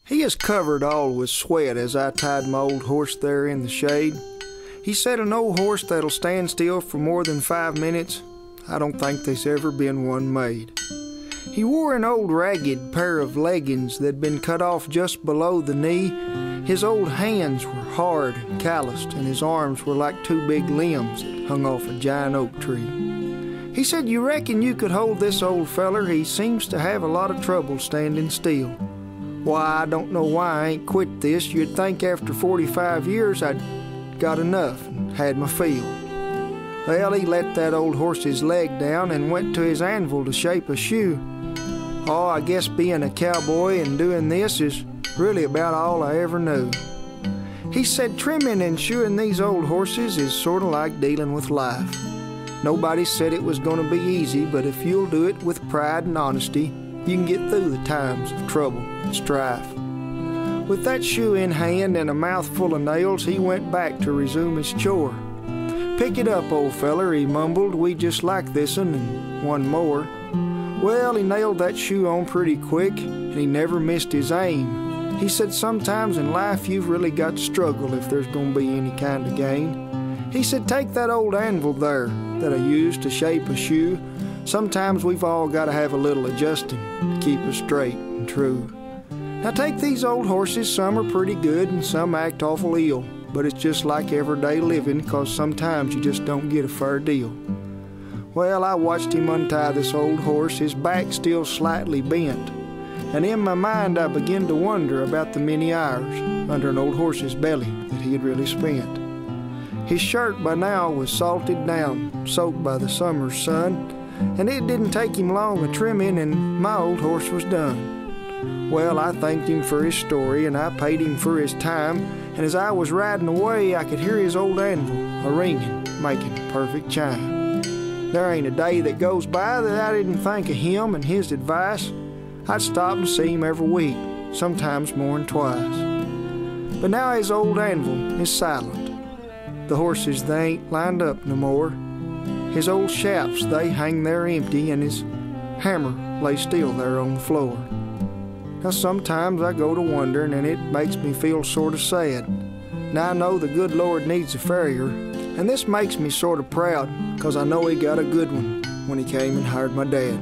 He is covered all with sweat as I tied my old horse there in the shade. He said an old horse that'll stand still for more than 5 minutes, I don't think there's ever been one made. He wore an old ragged pair of leggings that'd been cut off just below the knee. His old hands were hard and calloused, and his arms were like 2 big limbs that hung off a giant oak tree. He said, "You reckon you could hold this old feller? He seems to have a lot of trouble standing still." Why, I don't know why I ain't quit this. You'd think after 45 years I'd got enough and had my fill. Well, he let that old horse's leg down and went to his anvil to shape a shoe. Oh, I guess being a cowboy and doing this is really about all I ever knew. He said trimming and shoeing these old horses is sort of like dealing with life. Nobody said it was going to be easy, but if you'll do it with pride and honesty, you can get through the times of trouble and strife. With that shoe in hand and a mouthful of nails, he went back to resume his chore. "Pick it up, old feller," he mumbled. "We just like this'n and one more." Well, he nailed that shoe on pretty quick, and he never missed his aim. He said sometimes in life you've really got to struggle if there's going to be any kind of gain. He said, "Take that old anvil there that I used to shape a shoe. Sometimes we've all got to have a little adjusting to keep us straight and true. Now take these old horses, some are pretty good and some act awful ill, but it's just like everyday living, 'cause sometimes you just don't get a fair deal." Well, I watched him untie this old horse, his back still slightly bent, and in my mind I began to wonder about the many hours under an old horse's belly that he had really spent. His shirt by now was salted down, soaked by the summer's sun, and it didn't take him long a trimming and my old horse was done. Well, I thanked him for his story and I paid him for his time, and as I was riding away I could hear his old anvil a-ringing, making a perfect chime. There ain't a day that goes by that I didn't think of him and his advice. I'd stop and see him every week, sometimes more than twice. But now his old anvil is silent. The horses, they ain't lined up no more. His old shafts, they hang there empty, and his hammer lay still there on the floor. Now sometimes I go to wondering, and it makes me feel sort of sad. Now I know the good Lord needs a farrier, and this makes me sort of proud, 'cause I know he got a good one when he came and hired my dad.